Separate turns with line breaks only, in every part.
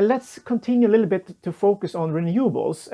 let's continue a little bit to focus on renewables.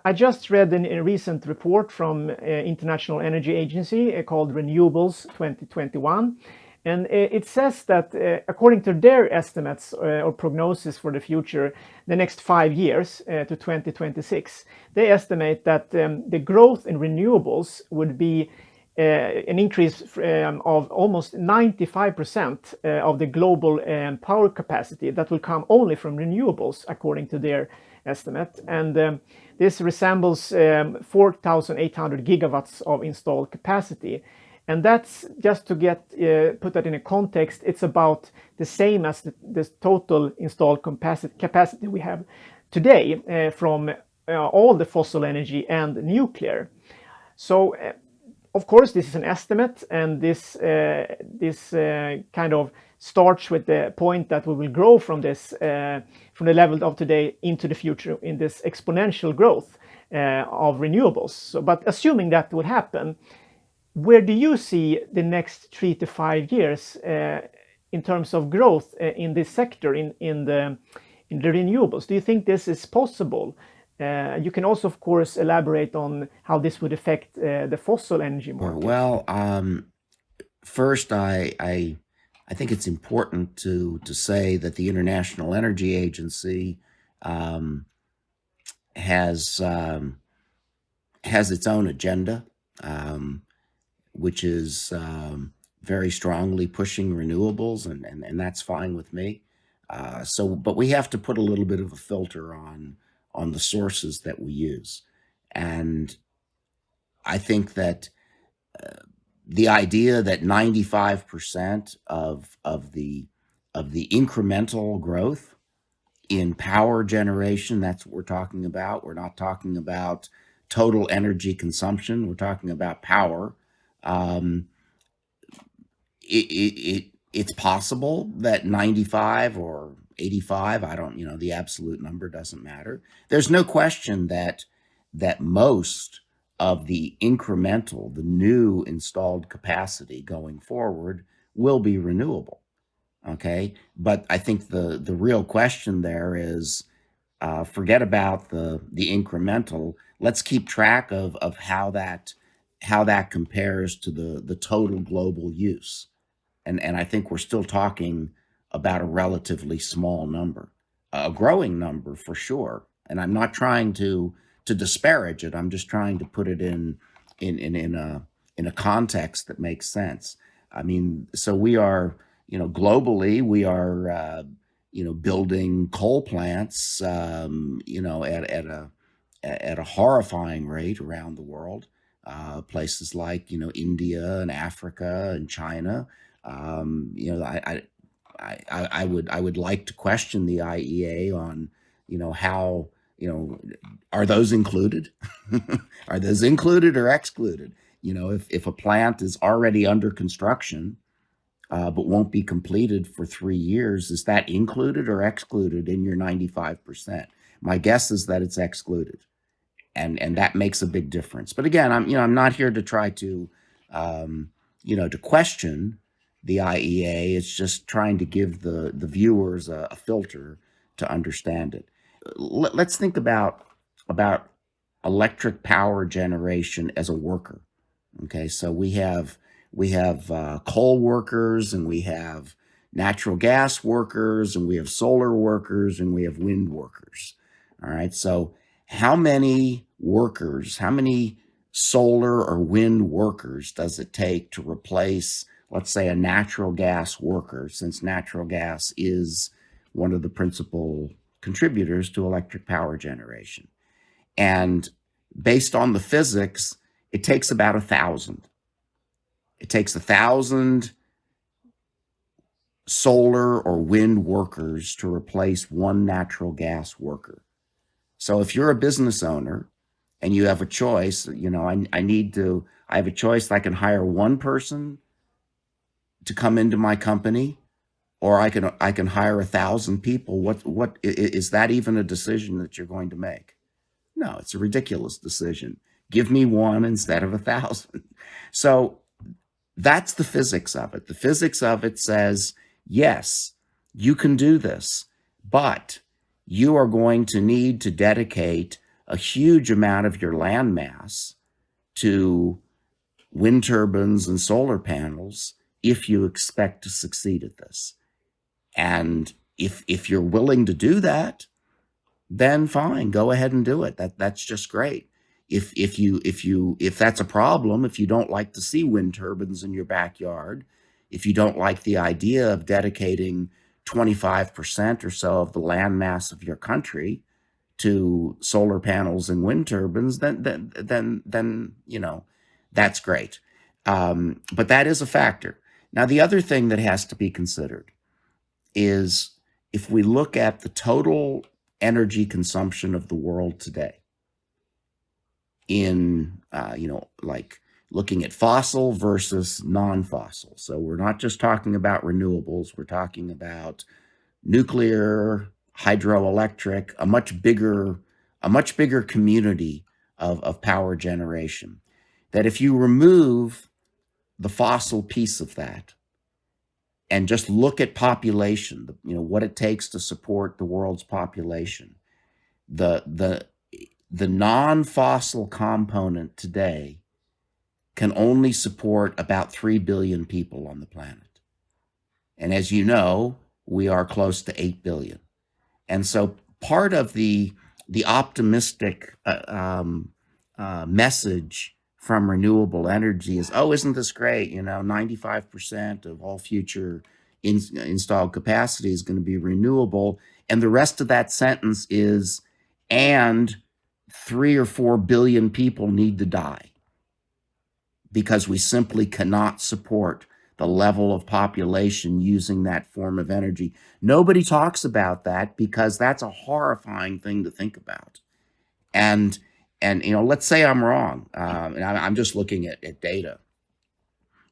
I just read a recent report from International Energy Agency called Renewables 2021. And it says that according to their estimates or prognosis for the future, the next 5 years to 2026, they estimate that the growth in renewables would be an increase of almost 95% of the global power capacity that will come only from renewables, according to their estimate. And this resembles 4,800 gigawatts of installed capacity. And that's just to put that in a context, it's about the same as the total installed capacity we have today from all the fossil energy and nuclear. So, of course, this is an estimate, and this kind of starts with the point that we will grow from this, from the level of today into the future in this exponential growth of renewables. So, but assuming that would happen, where do you see the next 3 to 5 years in terms of growth in this sector, in the renewables? Do you think this is possible? You can also, of course, elaborate on how this would affect the fossil energy market.
Well, first, I think it's important to say that the International Energy Agency has its own agenda, which is very strongly pushing renewables, and that's fine with me. But we have to put a little bit of a filter on the sources that we use, and I think that the idea that 95% of the incremental growth in power generation, that's what we're talking about. We're not talking about total energy consumption. We're talking about power. It's possible that 95 or 85, I don't, the absolute number doesn't matter. There's no question that most of the incremental, the new installed capacity going forward will be renewable. Okay. But I think the real question there is, forget about the incremental. Let's keep track of how that compares to the total global use. And I think we're still talking about a relatively small number, a growing number for sure. And I'm not trying to disparage it. I'm just trying to put it in a context that makes sense. I mean, so we are, globally, we are, building coal plants, at a horrifying rate around the world. Places like, India and Africa and China. I would like to question the IEA on, how, are those included? Are those included or excluded? If a plant is already under construction, but won't be completed for 3 years, is that included or excluded in your 95%? My guess is that it's excluded. And that makes a big difference. But again, I'm not here to try to, to question the IEA. It's just trying to give the viewers a filter to understand it. Let's think about electric power generation as a worker. Okay, so we have coal workers, and we have natural gas workers, and we have solar workers, and we have wind workers. All right, so how many workers, how many solar or wind workers does it take to replace, let's say, a natural gas worker, since natural gas is one of the principal contributors to electric power generation? And based on the physics, it takes about 1,000. It takes 1,000 solar or wind workers to replace one natural gas worker. So if you're a business owner and you have a choice, I have a choice. I can hire one person to come into my company, or I can hire 1,000 people. What is that even a decision that you're going to make? No, it's a ridiculous decision. Give me one instead of 1,000. So that's the physics of it. The physics of it says, yes, you can do this, but you are going to need to dedicate a huge amount of your land mass to wind turbines and solar panels if you expect to succeed at this. And if you're willing to do that, then fine, go ahead and do it. That's just great. If that's a problem, if you don't like to see wind turbines in your backyard, if you don't like the idea of dedicating 25% or so of the land mass of your country to solar panels and wind turbines, then that's great. But that is a factor. Now, the other thing that has to be considered is if we look at the total energy consumption of the world today in, like looking at fossil versus non-fossil. So we're not just talking about renewables, we're talking about nuclear, hydroelectric, a much bigger community of power generation. That if you remove the fossil piece of that and just look at population, what it takes to support the world's population, the non-fossil component today can only support about 3 billion people on the planet. And as you know, we are close to 8 billion. And so part of the optimistic message from renewable energy is, oh, isn't this great? 95% of all future installed capacity is going to be renewable. And the rest of that sentence is, and 3 or 4 billion people need to die because we simply cannot support the level of population using that form of energy. Nobody talks about that because that's a horrifying thing to think about. And let's say I'm wrong, and I'm just looking at data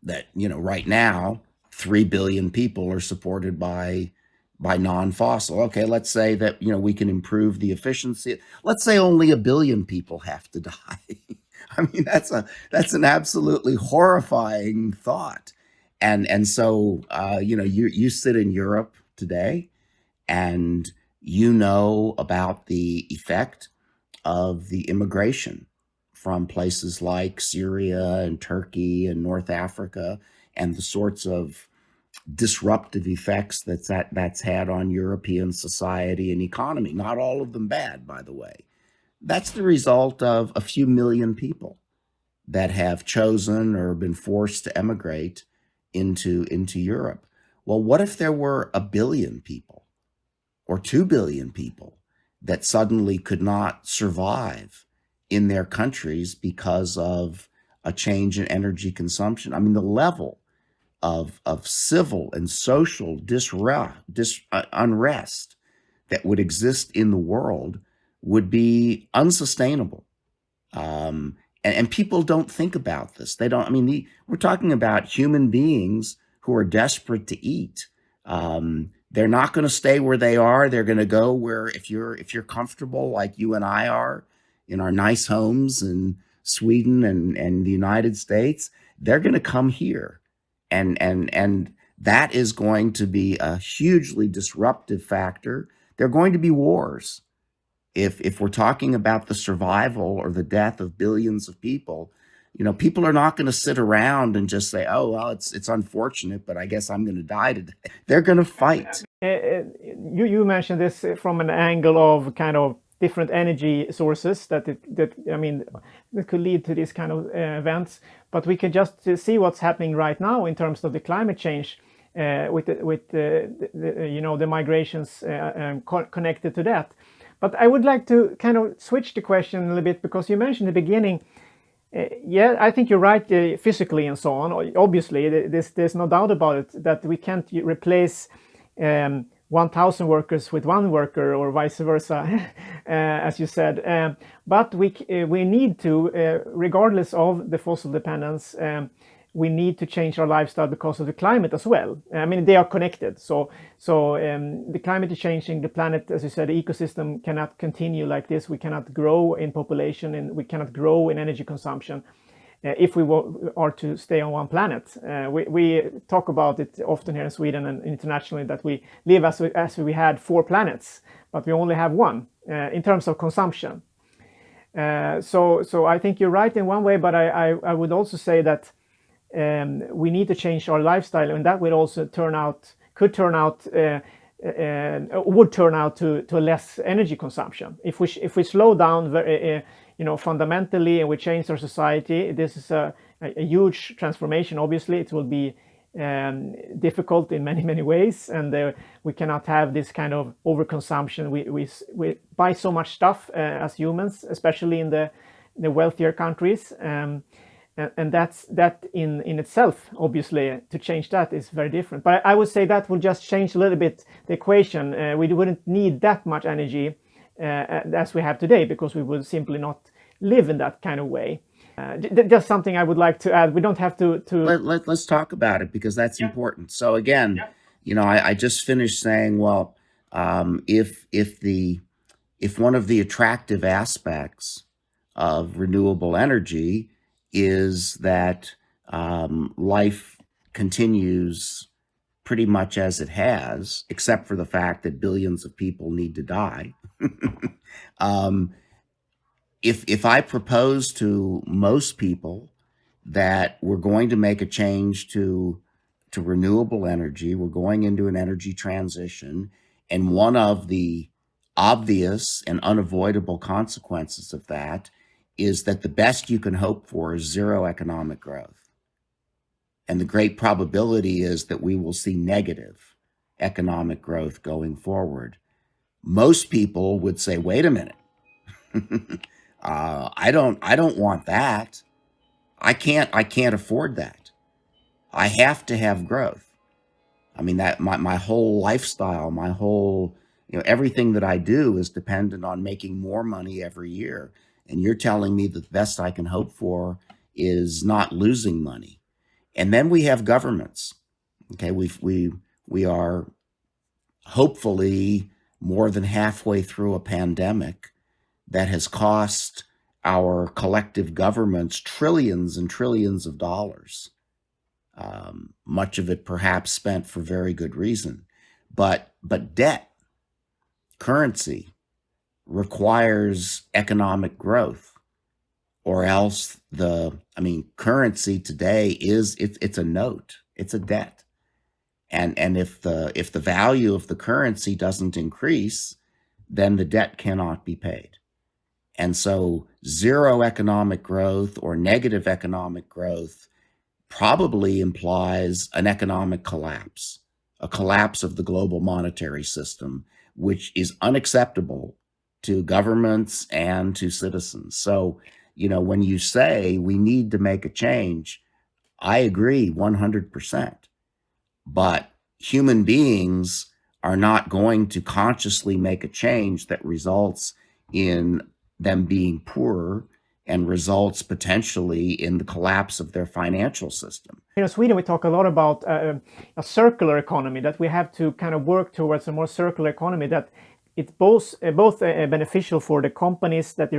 that right now 3 billion people are supported by non-fossil. Okay, let's say that we can improve the efficiency. Let's say only 1 billion people have to die. I mean, that's an absolutely horrifying thought. And so you sit in Europe today, and about the effect of the immigration from places like Syria and Turkey and North Africa, and the sorts of disruptive effects that's had on European society and economy. Not all of them bad, by the way. That's the result of a few million people that have chosen or been forced to emigrate into Europe. Well, what if there were 1 billion people or 2 billion people that suddenly could not survive in their countries because of a change in energy consumption? I mean, the level of civil and social unrest that would exist in the world would be unsustainable. And people don't think about this. They don't. I mean, we're talking about human beings who are desperate to eat. They're not going to stay where they are. They're going to go where, if you're comfortable like you and I are in our nice homes in Sweden and the United States, they're going to come here, and that is going to be a hugely disruptive factor. There are going to be wars. If we're talking about the survival or the death of billions of people, people are not going to sit around and just say, oh, well, it's unfortunate, but I guess I'm going to die today. They're going to fight.
You mentioned this from an angle of kind of different energy sources that could lead to these kind of events. But we can just see what's happening right now in terms of the climate change with the migrations connected to that. But I would like to kind of switch the question a little bit, because you mentioned in the beginning, I think you're right, physically and so on. Obviously, there's no doubt about it that we can't replace 1,000 workers with 1 worker, or vice versa, as you said. But we need to, regardless of the fossil dependence, we need to change our lifestyle because of the climate as well. I mean, they are connected. So the climate is changing. The planet, as you said, the ecosystem cannot continue like this. We cannot grow in population, and we cannot grow in energy consumption. if we are to stay on one planet. We talk about it often here in Sweden and internationally that we live as we had 4 planets, but we only have one in terms of consumption. So I think you're right in one way, but I would also say that we need to change our lifestyle, and that would also would turn out to less energy consumption. If we slow down fundamentally, and we change our society, this is a huge transformation. Obviously, it will be difficult in many ways, and we cannot have this kind of overconsumption. We buy so much stuff as humans, especially in the wealthier countries, and that in itself, obviously, to change that is very different. But I would say that will just change a little bit the equation. We wouldn't need that much energy as we have today, because we would simply not live in that kind of way. Just something I would like to add. We don't have to.
Let's talk about it, because that's important. So again, I just finished saying, well, if one of the attractive aspects of renewable energy is that life continues pretty much as it has, except for the fact that billions of people need to die. If I propose to most people that we're going to make a change to renewable energy, we're going into an energy transition, and one of the obvious and unavoidable consequences of that is that the best you can hope for is zero economic growth. And the great probability is that we will see negative economic growth going forward. Most people would say, wait a minute. I don't want that. I can't afford that. I have to have growth. I mean, that my whole lifestyle, my whole, everything that I do is dependent on making more money every year. And you're telling me that the best I can hope for is not losing money. And then we have governments. Okay, we are hopefully more than halfway through a pandemic that has cost our collective governments trillions and trillions of dollars. Much of it perhaps spent for very good reason. But debt, currency, requires economic growth, or else currency today it's a note, it's a debt. And if the value of the currency doesn't increase, then the debt cannot be paid. And so zero economic growth or negative economic growth probably implies an economic collapse, a collapse of the global monetary system, which is unacceptable to governments and to citizens. So, when you say we need to make a change, I agree 100%. But human beings are not going to consciously make a change that results in them being poorer and results potentially in the collapse of their financial system.
Here in Sweden, we talk a lot about a circular economy, that we have to kind of work towards a more circular economy, that it's both beneficial for the companies, that they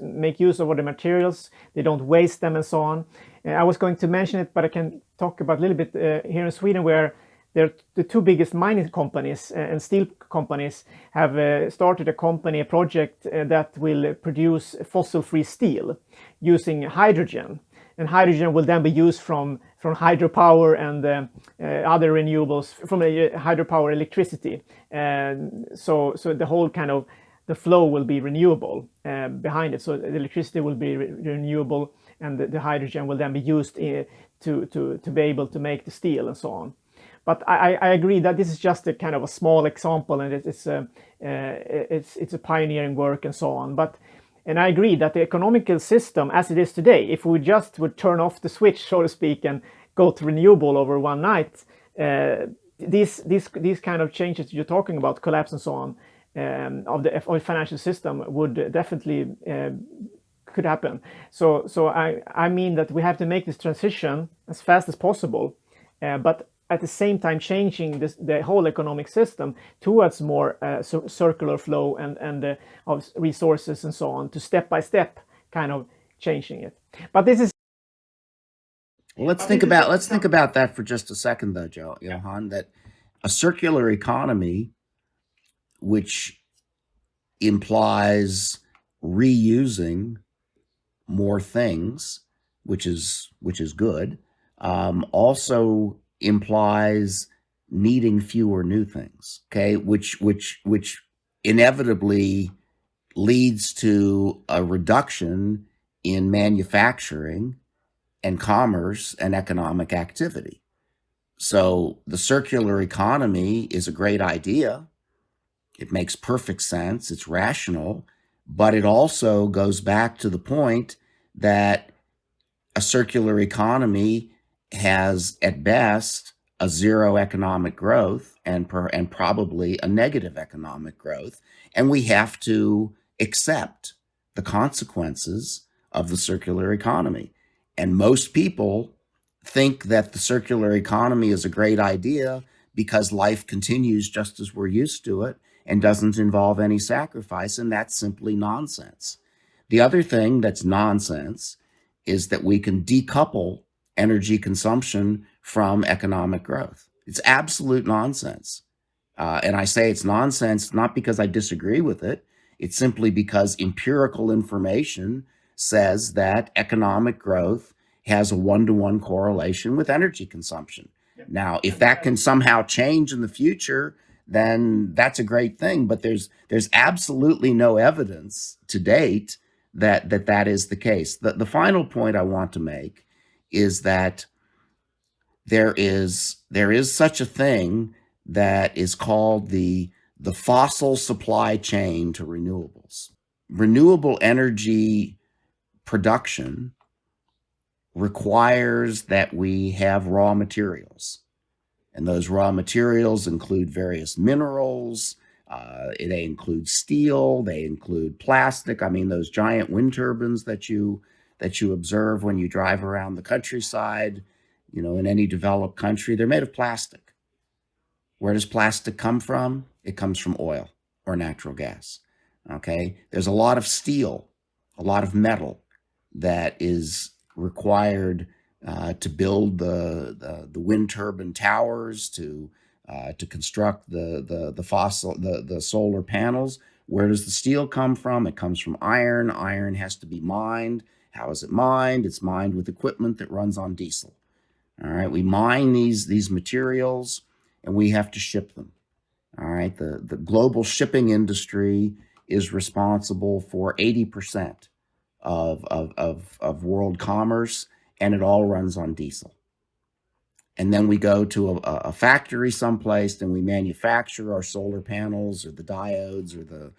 make use of all the materials, they don't waste them and so on. I was going to mention it, but I can talk about a little bit here in Sweden, where the 2 biggest mining companies and steel companies have started a project that will produce fossil-free steel using hydrogen. And hydrogen will then be used from hydropower and other renewables, from hydropower electricity. So the whole kind of the flow will be renewable behind it. So the electricity will be renewable, and the hydrogen will then be used to be able to make the steel and so on. But I agree that this is just a kind of a small example, and it's a pioneering work and so on. And I agree that the economical system as it is today, if we just would turn off the switch, so to speak, and go to renewable over one night, these kind of changes you're talking about, collapse and so on, of the financial system would definitely could happen. So I mean that we have to make this transition as fast as possible, but at the same time changing the whole economic system towards more circular flow and of resources and so on, to step by step kind of changing it. But this is
Well, let's think about that for just a second, though,
Yeah.
Johan. That a circular economy, which implies reusing more things, which is good, also implies needing fewer new things. Okay, which inevitably leads to a reduction in manufacturing and commerce and economic activity. So the circular economy is a great idea. It makes perfect sense. It's rational, but it also goes back to the point that a circular economy has at best a zero economic growth and probably a negative economic growth, and we have to accept the consequences of the circular economy. And most people think that the circular economy is a great idea because life continues just as we're used to it and doesn't involve any sacrifice, and that's simply nonsense. The other thing that's nonsense is that we can decouple energy consumption from economic growth. It's absolute nonsense. And I say it's nonsense not because I disagree with it. It's simply because empirical information says that economic growth has a one-to-one correlation with energy consumption.
Yeah.
Now, if that can somehow change in the future, then that's a great thing. But there's absolutely no evidence to date that is the case. The final point I want to make is that there is such a thing that is called the fossil supply chain to renewables. Renewable energy production requires that we have raw materials. And those raw materials include various minerals. They include steel. They include plastic. I mean, those giant wind turbines that you observe when you drive around the countryside, in any developed country, they're made of plastic. Where does plastic come from? It comes from oil or natural gas. Okay, there's a lot of steel, a lot of metal that is required to build the wind turbine towers, to construct the solar panels. Where does the steel come from? It comes from iron. Iron has to be mined. How is it mined? It's mined with equipment that runs on diesel. All right, we mine these materials and we have to ship them. All right, the global shipping industry is responsible for 80% of world commerce, and it all runs on diesel. And then we go to a factory someplace and we manufacture our solar panels or the diodes or the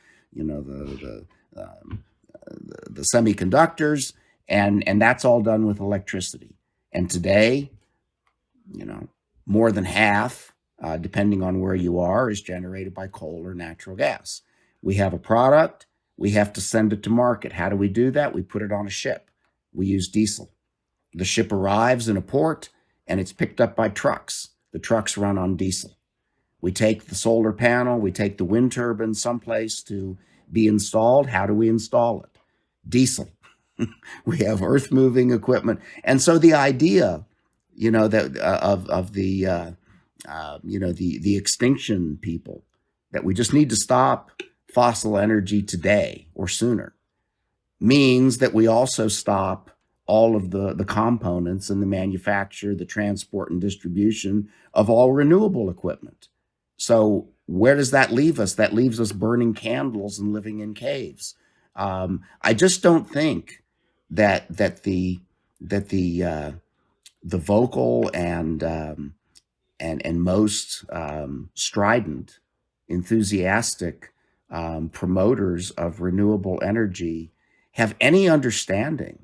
semiconductors, and that's all done with electricity. And today, more than half, depending on where you are, is generated by coal or natural gas. We have a product, we have to send it to market. How do we do that? We put it on a ship. We use diesel. The ship arrives in a port and it's picked up by trucks. The trucks run on diesel. We take the solar panel, we take the wind turbine someplace to be installed. How do we install it? Diesel. We have earth moving equipment. And so the idea, that of the extinction people, that we just need to stop fossil energy today or sooner, means that we also stop all of the components and the manufacture, the transport and distribution of all renewable equipment. So where does that leave us? That leaves us burning candles and living in caves. I just don't think that the vocal and most strident, enthusiastic promoters of renewable energy have any understanding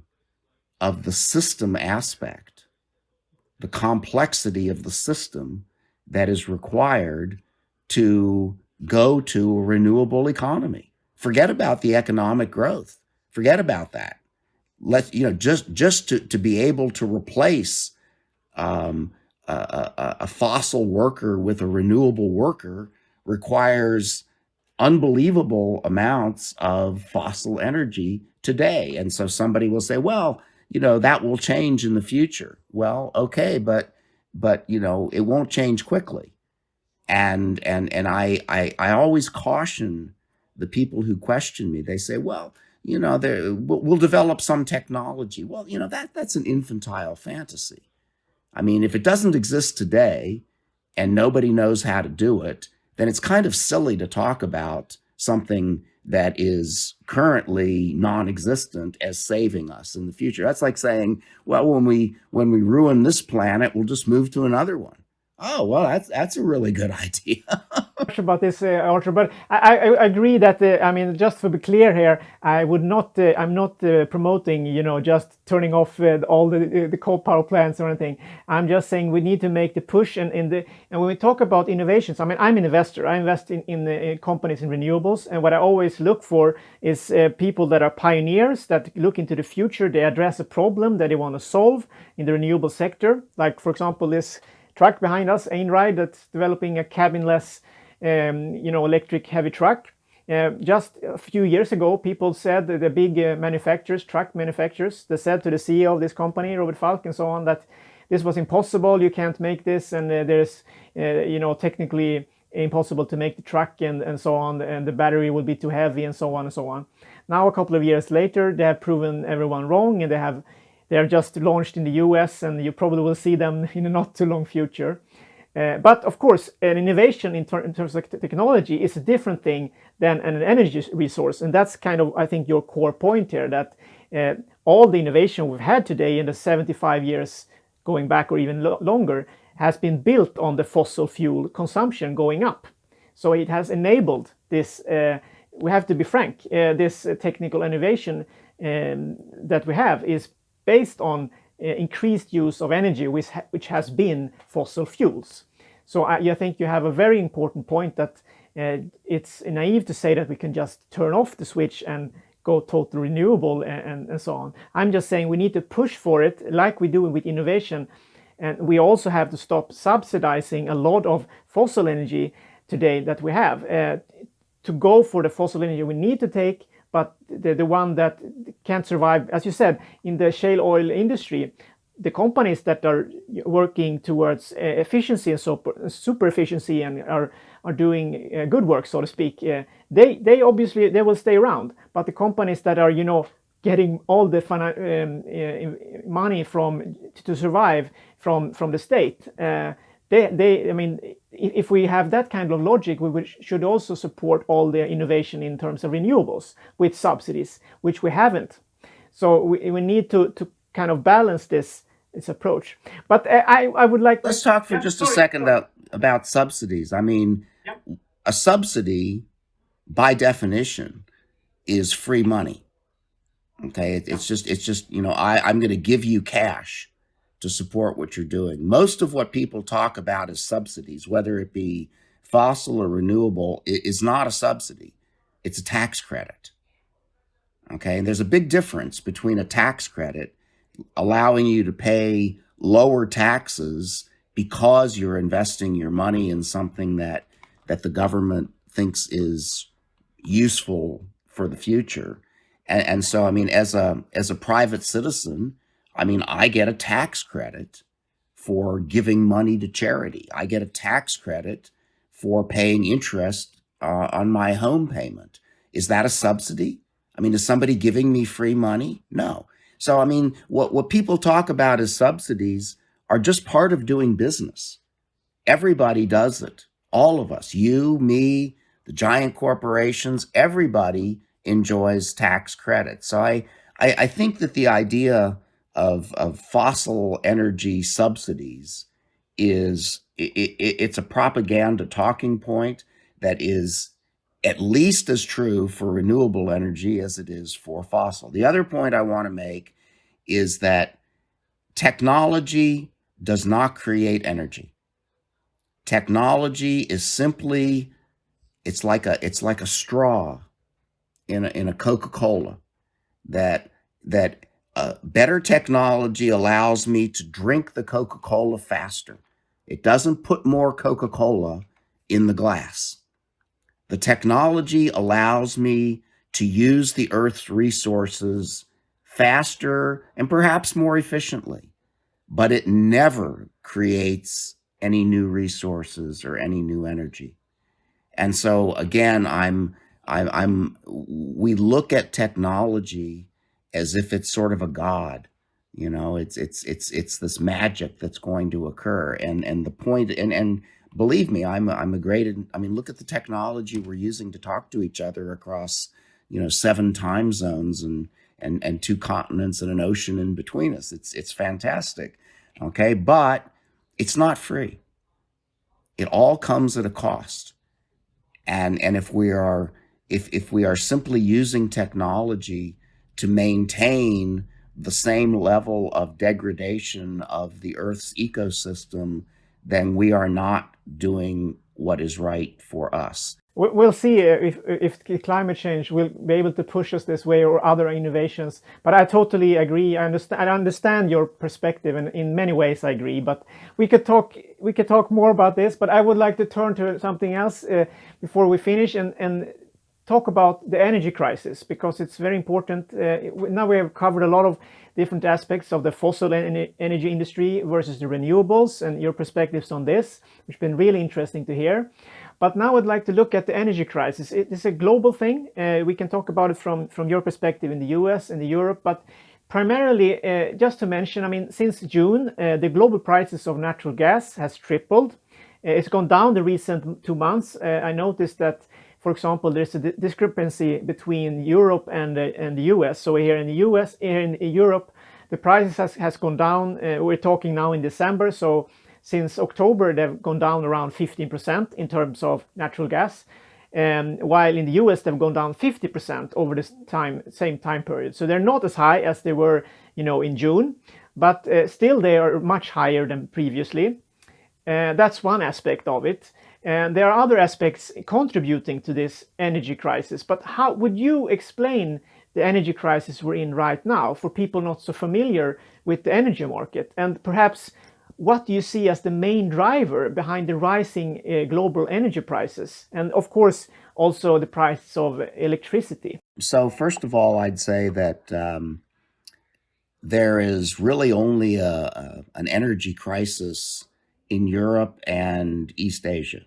of the system aspect, the complexity of the system that is required to go to a renewable economy. Forget about the economic growth. Forget about that. Just to be able to replace a fossil worker with a renewable worker requires unbelievable amounts of fossil energy today. And so somebody will say, well, that will change in the future. Well, okay, but it won't change quickly. And I always caution the people who question me. They say, well, we'll develop some technology. Well, that's an infantile fantasy. I mean, if it doesn't exist today and nobody knows how to do it, then it's kind of silly to talk about something that is currently non-existent as saving us in the future. That's like saying, well, when we ruin this planet, we'll just move to another one. Oh, well, that's a really good idea.
Much about this, Arthur, but I agree that I mean, just to be clear here, I would not. I'm not promoting, just turning off all the coal power plants or anything. I'm just saying we need to make the push, and when we talk about innovations, I mean, I'm an investor. I invest in companies in renewables, and what I always look for is people that are pioneers that look into the future. They address a problem that they want to solve in the renewable sector. Like, for example, this truck behind us, Einride, that's developing a cabinless electric heavy truck. Just a few years ago, people said that the big manufacturers, truck manufacturers, they said to the CEO of this company, Robert Falk, and so on, that this was impossible. You can't make this, and there's technically impossible to make the truck, and so on, and the battery will be too heavy, and so on and so on. Now, a couple of years later, they have proven everyone wrong, and they are just launched in the US, and you probably will see them in a not too long future. But of course, an innovation in terms of technology is a different thing than an energy resource. And that's kind of, I think, your core point here, that all the innovation we've had today in the 75 years going back or even longer has been built on the fossil fuel consumption going up. So it has enabled this, we have to be frank, this technical innovation that we have is based on increased use of energy, which has been fossil fuels. So I think you have a very important point that it's naive to say that we can just turn off the switch and go total renewable and so on. I'm just saying we need to push for it like we do with innovation. And we also have to stop subsidizing a lot of fossil energy today that we have. To go for the fossil energy we need to take, but the one that can't survive, as you said, in the shale oil industry, the companies that are working towards efficiency and super efficiency and are doing good work, so to speak, they obviously they will stay around. But the companies that are getting all the money to survive from the state, I mean, if we have that kind of logic, we should also support all the innovation in terms of renewables with subsidies, which we haven't. So we need to kind of balance this approach. But I would like.
Let's talk for just a second about subsidies. I mean, a subsidy, by definition, is free money. Okay, it's just I'm going to give you cash to support what you're doing. Most of what people talk about as subsidies, whether it be fossil or renewable, is not a subsidy. It's a tax credit. Okay, and there's a big difference between a tax credit allowing you to pay lower taxes because you're investing your money in something that the government thinks is useful for the future. And so, I mean, as a private citizen, I mean, I get a tax credit for giving money to charity. I get a tax credit for paying interest on my home payment. Is that a subsidy? I mean, is somebody giving me free money? No. So, I mean, what people talk about as subsidies are just part of doing business. Everybody does it. All of us, you, me, the giant corporations, everybody enjoys tax credits. So I think that the idea of fossil energy subsidies it's a propaganda talking point that is at least as true for renewable energy as it is for fossil. The other point I want to make is that technology does not create energy. Technology is simply it's like a straw in a Coca-Cola that better technology allows me to drink the Coca-Cola faster. It doesn't put more Coca-Cola in the glass. The technology allows me to use the Earth's resources faster and perhaps more efficiently, but it never creates any new resources or any new energy. And so again, we look at technology as if it's sort of a god. You know, it's this magic that's going to occur. And the point, and believe me, I'm a great, I mean, look at the technology we're using to talk to each other across, 7 time zones and 2 continents and an ocean in between us. It's fantastic. Okay. But it's not free. It all comes at a cost. And if we are simply using technology to maintain the same level of degradation of the Earth's ecosystem, then we are not doing what is right for us.
We'll see if climate change will be able to push us this way or other innovations. But I totally agree. I understand your perspective, and in many ways I agree. But we could talk more about this. But I would like to turn to something else before we finish and talk about the energy crisis, because it's very important. Now we have covered a lot of different aspects of the fossil energy industry versus the renewables, and your perspectives on this, which has been really interesting to hear. But now I'd like to look at the energy crisis. It is a global thing. We can talk about it from your perspective in the US and Europe, but primarily, just to mention, I mean, since June, the global prices of natural gas has tripled. It's gone down the recent 2 months. I noticed that, for example, there's a discrepancy between Europe and the US. So here in the US, here in Europe, the prices has gone down. We're talking now in December, so since October, they've gone down around 15% in terms of natural gas, while in the US, they've gone down 50% over this same time period. So they're not as high as they were, in June, but still they are much higher than previously. That's one aspect of it. And there are other aspects contributing to this energy crisis. But how would you explain the energy crisis we're in right now for people not so familiar with the energy market? And perhaps, what do you see as the main driver behind the rising global energy prices? And of course, also the price of electricity.
So first of all, I'd say that there is really only an energy crisis in Europe and East Asia.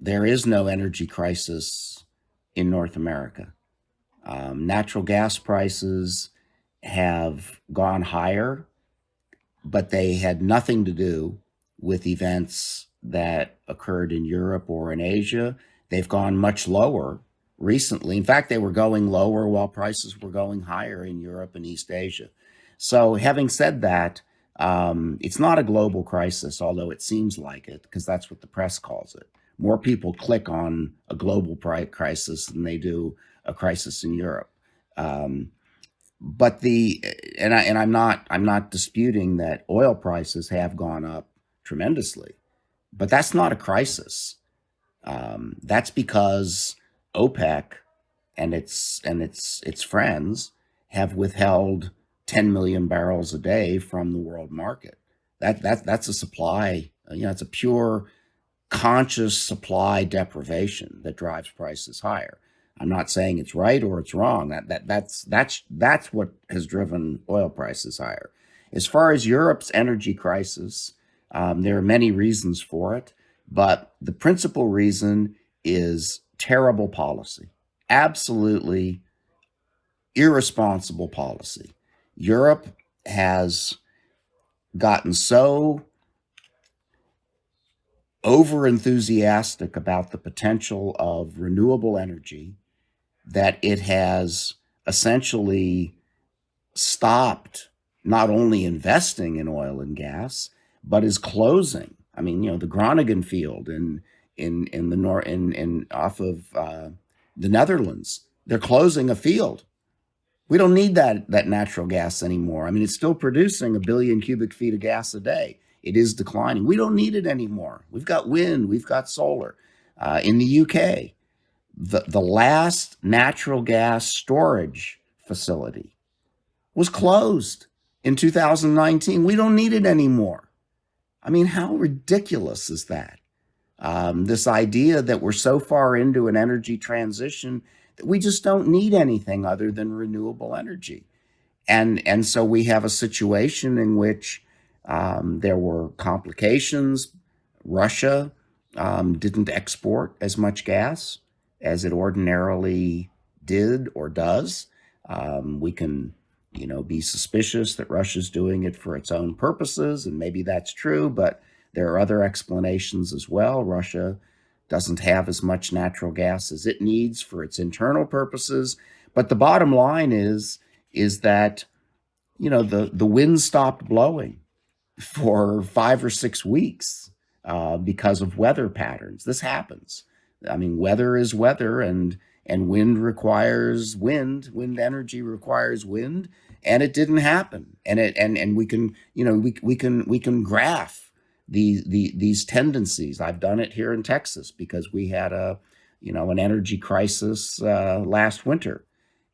There is no energy crisis in North America. Natural gas prices have gone higher, but they had nothing to do with events that occurred in Europe or in Asia. They've gone much lower recently. In fact, they were going lower while prices were going higher in Europe and East Asia. So having said that, it's not a global crisis, although it seems like it, because that's what the press calls it. More people click on a global crisis than they do a crisis in Europe. But I'm not disputing that oil prices have gone up tremendously, but that's not a crisis. That's because OPEC and its friends have withheld 10 million barrels a day from the world market. That's a supply. It's a pure conscious supply deprivation that drives prices higher. I'm not saying it's right or it's wrong. That's what has driven oil prices higher. As far as Europe's energy crisis, there are many reasons for it, but the principal reason is terrible policy, absolutely irresponsible policy. Europe has gotten so over enthusiastic about the potential of renewable energy that it has essentially stopped not only investing in oil and gas, but is closing. I mean, the Groningen field in off of the Netherlands, they're closing a field. We don't need that natural gas anymore. I mean, it's still producing 1 billion cubic feet of gas a day. It is declining. We don't need it anymore. We've got wind, we've got solar. In the UK, the last natural gas storage facility was closed in 2019. We don't need it anymore. I mean, how ridiculous is that? This idea that we're so far into an energy transition We just don't need anything other than renewable energy. And so we have a situation in which there were complications. Russia didn't export as much gas as it ordinarily did or does. We can, be suspicious that Russia's doing it for its own purposes, and maybe that's true, but there are other explanations as well. Russia doesn't have as much natural gas as it needs for its internal purposes. But the bottom line is that the wind stopped blowing for 5 or 6 weeks because of weather patterns. This happens. I mean, weather is weather, and wind requires wind. Wind energy requires wind, and it didn't happen. And we can we can graph these tendencies. I've done it here in Texas because we had an energy crisis last winter,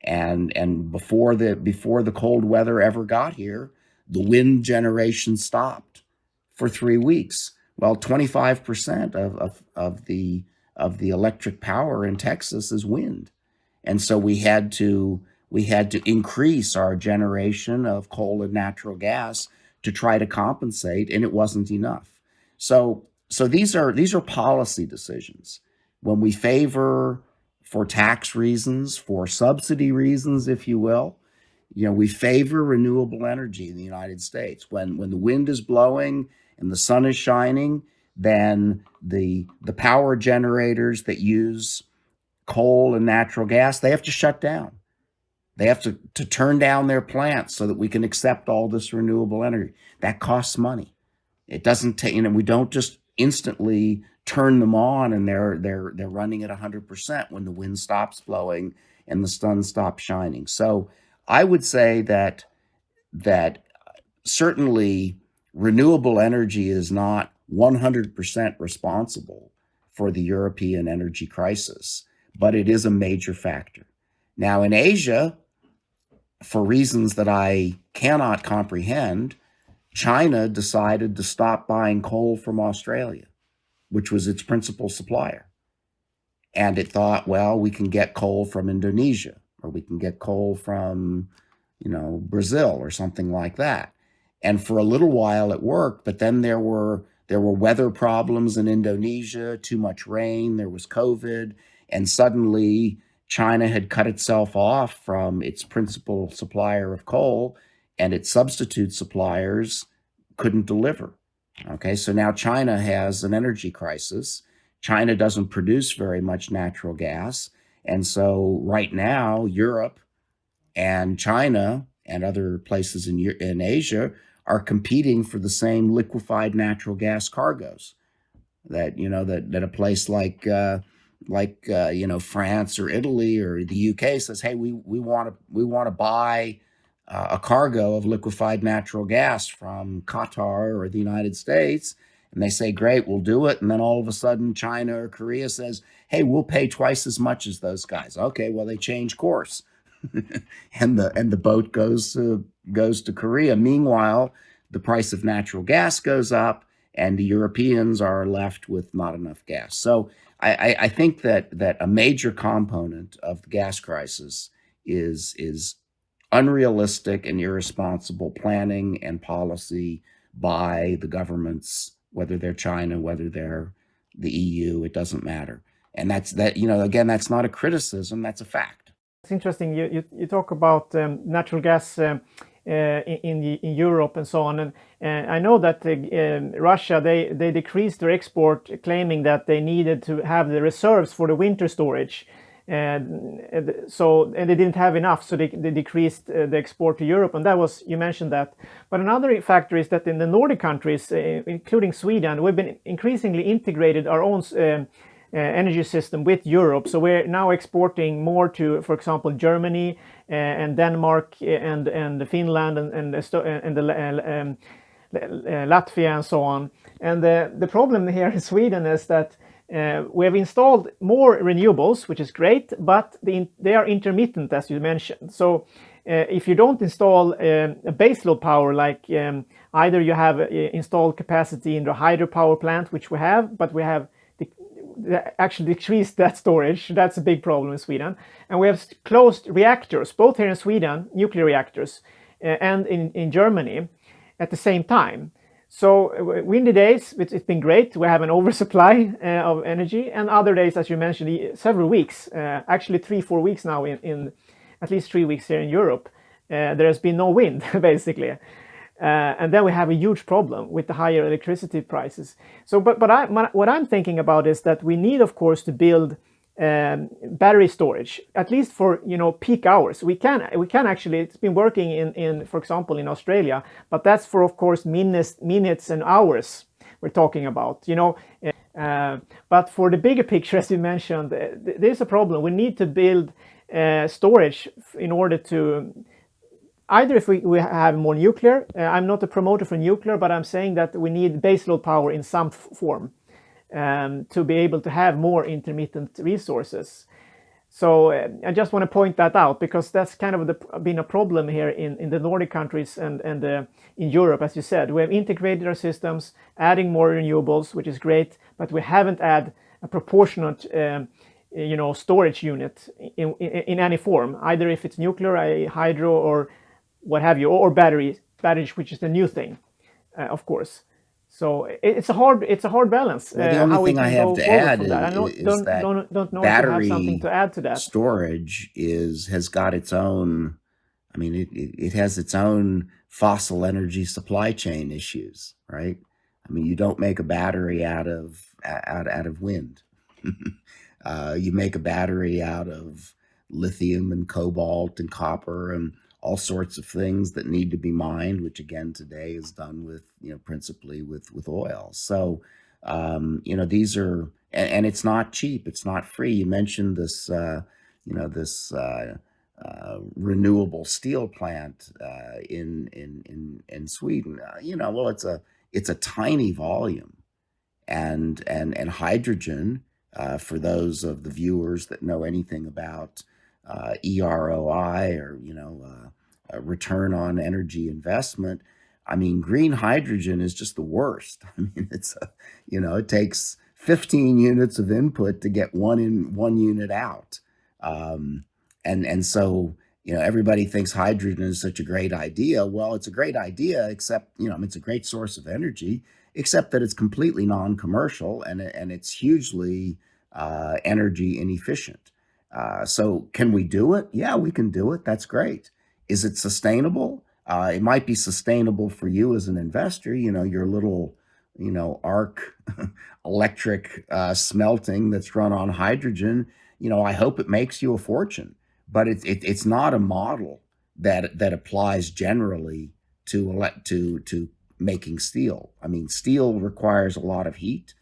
and before the cold weather ever got here, the wind generation stopped for 3 weeks. Well, 25% of the electric power in Texas is wind, and so we had to increase our generation of coal and natural gas to try to compensate, and it wasn't enough. So these are policy decisions. When we favor, for tax reasons, for subsidy reasons, if you will, we favor renewable energy in the United States. When the wind is blowing and the sun is shining, then the power generators that use coal and natural gas, they have to shut down. They have to turn down their plants so that we can accept all this renewable energy. That costs money. It doesn't take, we don't just instantly turn them on and they're running at 100% when the wind stops blowing and the sun stops shining. So I would say that certainly renewable energy is not 100% responsible for the European energy crisis, but it is a major factor. Now, in Asia, for reasons that I cannot comprehend, China decided to stop buying coal from Australia, which was its principal supplier. And it thought, well, we can get coal from Indonesia, or we can get coal from, Brazil or something like that. And for a little while it worked, but then there were weather problems in Indonesia, too much rain, there was COVID, and suddenly China had cut itself off from its principal supplier of coal, and its substitute suppliers couldn't deliver. Okay, so now China has an energy crisis. China doesn't produce very much natural gas. And so right now, Europe and China and other places in Asia are competing for the same liquefied natural gas cargoes that a place like France or Italy or the UK says, hey, we want to buy a cargo of liquefied natural gas from Qatar or the United States. And they say, great, we'll do it. And then all of a sudden, China or Korea says, hey, we'll pay twice as much as those guys. Okay, well, they change course. and the boat goes to Korea. Meanwhile, the price of natural gas goes up, and the Europeans are left with not enough gas. So I think that a major component of the gas crisis is unrealistic and irresponsible planning and policy by the governments, whether they're China, whether they're the EU, it doesn't matter. And again, that's not a criticism, that's a fact.
It's interesting. You talk about natural gas in Europe and so on, and I know that Russia they decreased their export, claiming that they needed to have the reserves for the winter storage, and they didn't have enough, so they decreased the export to Europe, and you mentioned that. But another factor is that in the Nordic countries, including Sweden, we've been increasingly integrated our own energy system with Europe. So we're now exporting more to, for example, Germany and Denmark and Finland and Latvia and so on. And the problem here in Sweden is that we have installed more renewables, which is great, but they are intermittent, as you mentioned. So if you don't install a baseload power, like either you have installed capacity in the hydropower plant, which we have, but we have actually decrease that storage. That's a big problem in Sweden. And we have closed reactors, both here in Sweden, nuclear reactors, and in Germany at the same time. So windy days, it's been great. We have an oversupply of energy, and other days, as you mentioned, several weeks, actually 3-4 weeks now in at least 3 weeks here in Europe, there has been no wind basically. And then we have a huge problem with the higher electricity prices. So, but what I'm thinking about is that we need, of course, to build battery storage, at least for peak hours. We can actually. It's been working in for example in Australia, but that's for, of course, minutes and hours we're talking about. But for the bigger picture, as you mentioned, there's a problem. We need to build storage in order to. Either if we have more nuclear, I'm not a promoter for nuclear, but I'm saying that we need baseload power in some form to be able to have more intermittent resources. So I just want to point that out, because that's kind of been a problem here in the Nordic countries and in Europe, as you said. We have integrated our systems, adding more renewables, which is great, but we haven't added a proportionate storage unit in any form, either if it's nuclear, hydro, or what have you, or batteries, which is the new thing, of course. So it's a hard balance.
Well, the only
how we
thing I
can
have
go
to
forward
add
from that. I
is that
don't know if you have something
battery
to add to that.
storage has got its own. I mean, it has its own fossil energy supply chain issues, right? I mean, you don't make a battery out of wind. You make a battery out of lithium and cobalt and copper and all sorts of things that need to be mined, which again today is done with principally with oil. So these are, and it's not cheap, it's not free. You mentioned this this renewable steel plant in Sweden. Well, it's a tiny volume, and hydrogen, for those of the viewers that know anything about EROI, or return on energy investment. I mean, green hydrogen is just the worst. I mean, it takes 15 units of input to get one unit out, and so everybody thinks hydrogen is such a great idea. Well, it's a great idea, except it's a great source of energy, except that it's completely non-commercial and it's hugely energy inefficient. So can we do it? Yeah, we can do it. That's great. Is it sustainable? It might be sustainable for you as an investor, your little, arc electric smelting that's run on hydrogen. I hope it makes you a fortune, but it's not a model that applies generally to making steel. I mean, steel requires a lot of heat,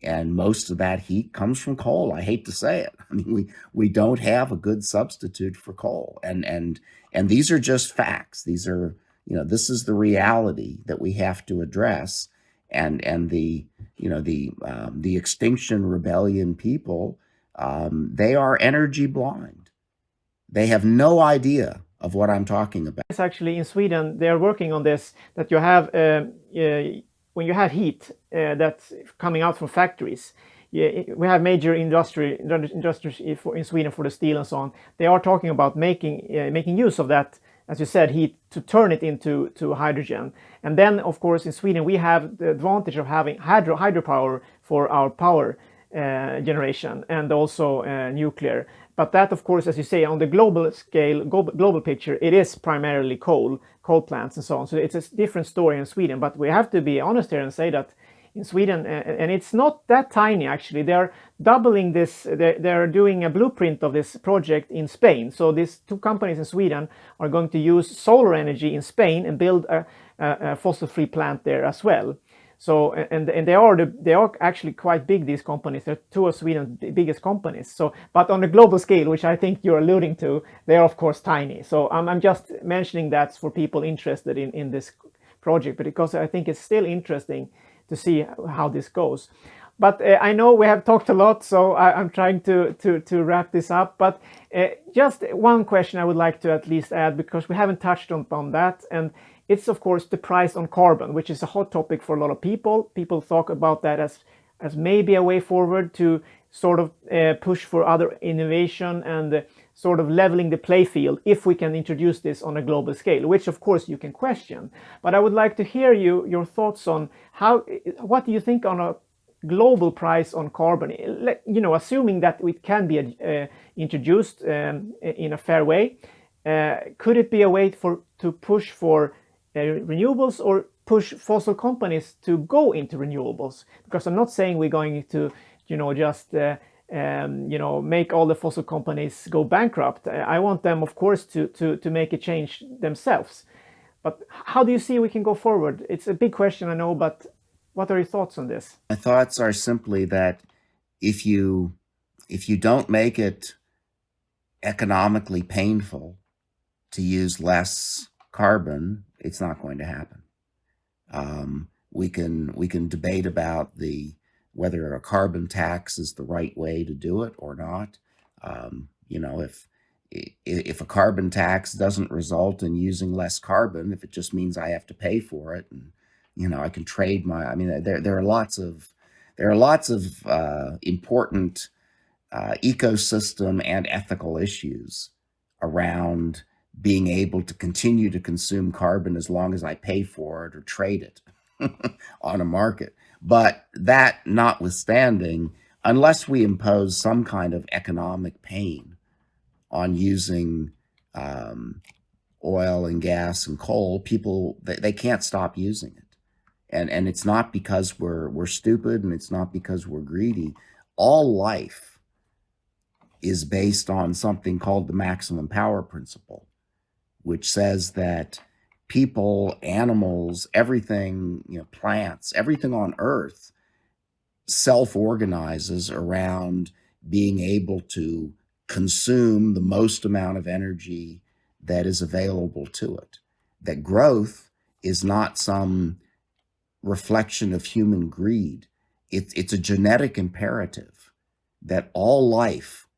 and most of that heat comes from coal. I hate to say it. I mean, we don't have a good substitute for coal, and these are just facts. These are, this is the reality that we have to address, and the Extinction Rebellion people, they are energy blind. They have no idea of what I'm talking about.
It's actually in Sweden, they are working on this, that you have when you have heat that's coming out from factories. We have major industries in Sweden for the steel and so on. They are talking about making use of that, as you said, heat, to turn it into hydrogen. And then, of course, in Sweden we have the advantage of having hydropower for our power generation, and also nuclear. But that, of course, as you say, on the global scale, global picture, it is primarily coal plants and so on. So it's a different story in Sweden. But we have to be honest here and say that in Sweden, and it's not that tiny actually, they're doubling this, they're doing a blueprint of this project in Spain. So these two companies in Sweden are going to use solar energy in Spain and build a fossil-free plant there as well. So and they are actually quite big, these companies. They're two of Sweden's biggest companies. So, but on a global scale, which I think you're alluding to, they are of course tiny. So I'm just mentioning that for people interested in this project, but because I think it's still interesting to see how this goes. But I know we have talked a lot, so I'm trying to wrap this up. But just one question I would like to at least add, because we haven't touched on that, and it's of course the price on carbon, which is a hot topic for a lot of people. People talk about that as maybe a way forward to sort of push for other innovation and sort of leveling the play field if we can introduce this on a global scale, which of course you can question. But I would like to hear your thoughts on what do you think on a global price on carbon, assuming that it can be introduced in a fair way. Could it be a way to push for renewables, or push fossil companies to go into renewables? Because I'm not saying we're going to just make all the fossil companies go bankrupt. I want them, of course, to make a change themselves. But how do you see we can go forward? It's a big question, I know, but what are your thoughts on this?
My thoughts are simply that if you don't make it economically painful to use less carbon, it's not going to happen. We can debate about whether a carbon tax is the right way to do it or not. If a carbon tax doesn't result in using less carbon, if it just means I have to pay for it, and I can trade there are lots of important ecosystem and ethical issues around being able to continue to consume carbon as long as I pay for it or trade it on a market. But that notwithstanding, unless we impose some kind of economic pain on using oil and gas and coal, people they can't stop using it. And it's not because we're stupid, and it's not because we're greedy. All life is based on something called the maximum power principle, which says that people, animals, everything, plants, everything on Earth self-organizes around being able to consume the most amount of energy that is available to it. That growth is not some reflection of human greed. It's a genetic imperative that all life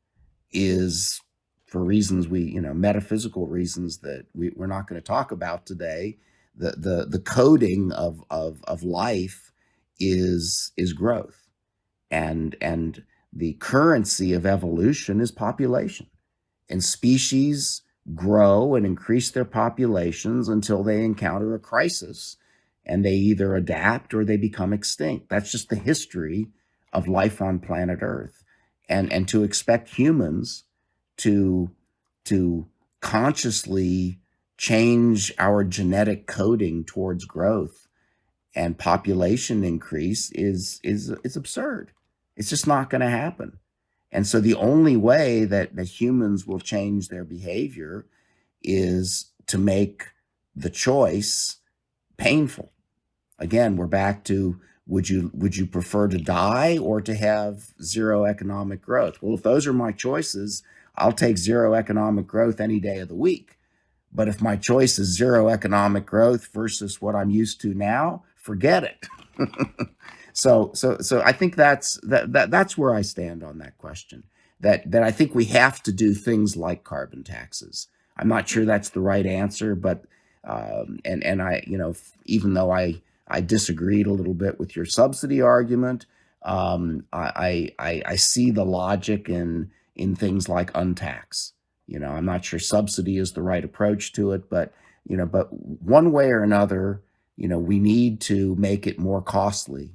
is, for reasons metaphysical reasons that we're not going to talk about today, the coding of life is growth, and the currency of evolution is population, and species grow and increase their populations until they encounter a crisis, and they either adapt or they become extinct. That's just the history of life on planet Earth. And to expect humans to consciously change our genetic coding towards growth and population increase is absurd. It's just not going to happen. And so the only way that humans will change their behavior is to make the choice painful. Again, we're back to, would you prefer to die or to have zero economic growth? Well, if those are my choices, I'll take zero economic growth any day of the week. But if my choice is zero economic growth versus what I'm used to now, forget it. So I think that's where I stand on that question. That I think we have to do things like carbon taxes. I'm not sure that's the right answer, but and I, even though I disagreed a little bit with your subsidy argument, I see the logic in things like untax. I'm not sure subsidy is the right approach to it, but one way or another, we need to make it more costly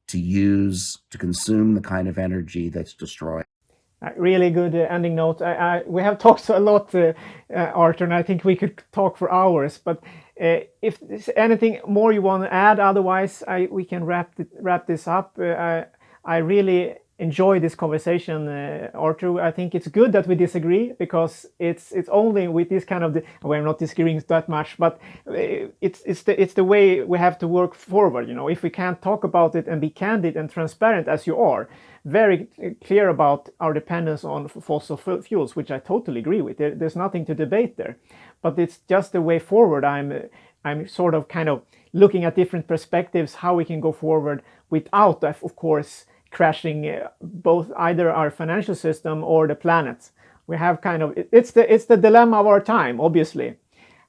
to consume the kind of energy that's destroying.
Really good ending note. We have talked a lot, Arthur, and I think we could talk for hours. But if there's anything more you want to add, otherwise we can wrap this up. I really enjoy this conversation, Arthur. I think it's good that we disagree, because it's only with this kind of we're not disagreeing that much, but it's the way we have to work forward. If we can't talk about it and be candid and transparent as you are, very clear about our dependence on fossil fuels, which I totally agree with. There's nothing to debate there, but it's just the way forward. I'm sort of kind of looking at different perspectives, how we can go forward without, of course, crashing both either our financial system or the planet. We have kind of it's the dilemma of our time, obviously.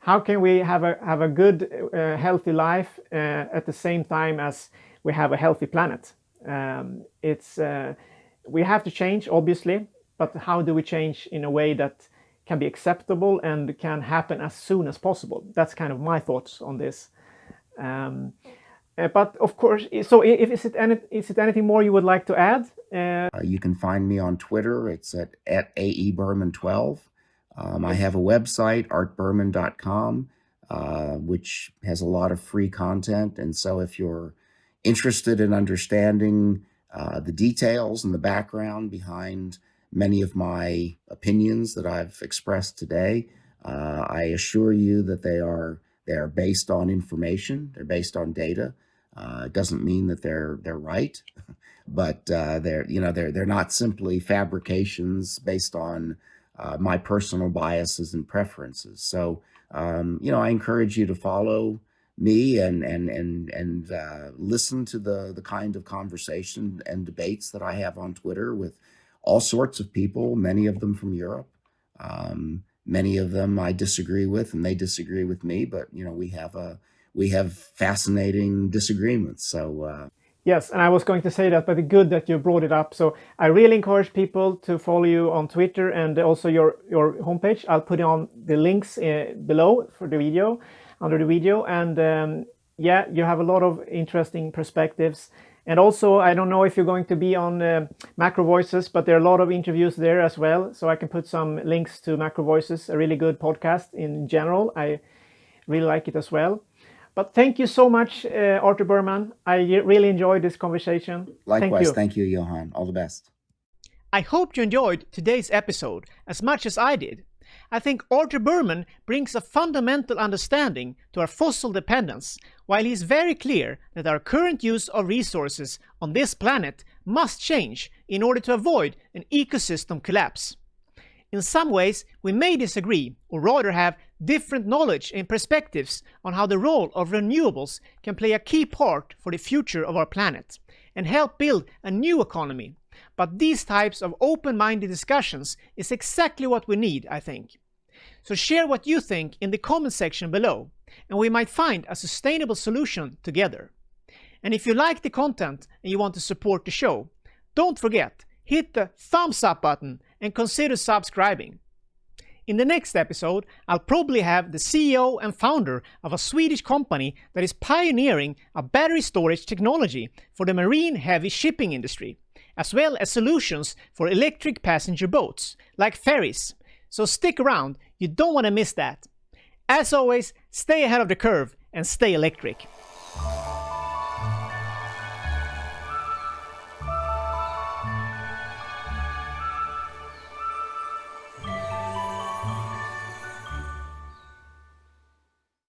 How can we have a good, healthy life at the same time as we have a healthy planet? we have to change, obviously, but how do we change in a way that can be acceptable and can happen as soon as possible? That's kind of my thoughts on this. But of course, so if is it anything more you would like to add?
You can find me on Twitter. It's at aeberman12. I have a website, artberman.com, which has a lot of free content. And so if you're interested in understanding the details and the background behind many of my opinions that I've expressed today, I assure you that they are based on information. They're based on data. It doesn't mean that they're right, but they're not simply fabrications based on my personal biases and preferences. So I encourage you to follow me and listen to the kind of conversation and debates that I have on Twitter with all sorts of people, many of them from Europe. Many of them I disagree with, and they disagree with me. But we have fascinating disagreements. So
yes, and I was going to say that, but it's good that you brought it up. So I really encourage people to follow you on Twitter and also your homepage. I'll put on the links below for the video, under the video, and yeah, you have a lot of interesting perspectives. And also, I don't know if you're going to be on Macro Voices, but there are a lot of interviews there as well. So I can put some links to Macro Voices, a really good podcast in general. I really like it as well. But thank you so much, Art Berman. I really enjoyed this conversation.
Likewise, thank you, Johan. All the best.
I hope you enjoyed today's episode as much as I did. I think Art Berman brings a fundamental understanding to our fossil dependence, while he is very clear that our current use of resources on this planet must change in order to avoid an ecosystem collapse. In some ways, we may disagree, or rather have different knowledge and perspectives on how the role of renewables can play a key part for the future of our planet and help build a new economy. But these types of open-minded discussions is exactly what we need, I think. So share what you think in the comment section below, and we might find a sustainable solution together. And if you like the content and you want to support the show, don't forget, hit the thumbs up button and consider subscribing. In the next episode, I'll probably have the CEO and founder of a Swedish company that is pioneering a battery storage technology for the marine heavy shipping industry, as well as solutions for electric passenger boats, like ferries. So stick around, you don't want to miss that. As always, stay ahead of the curve and stay electric.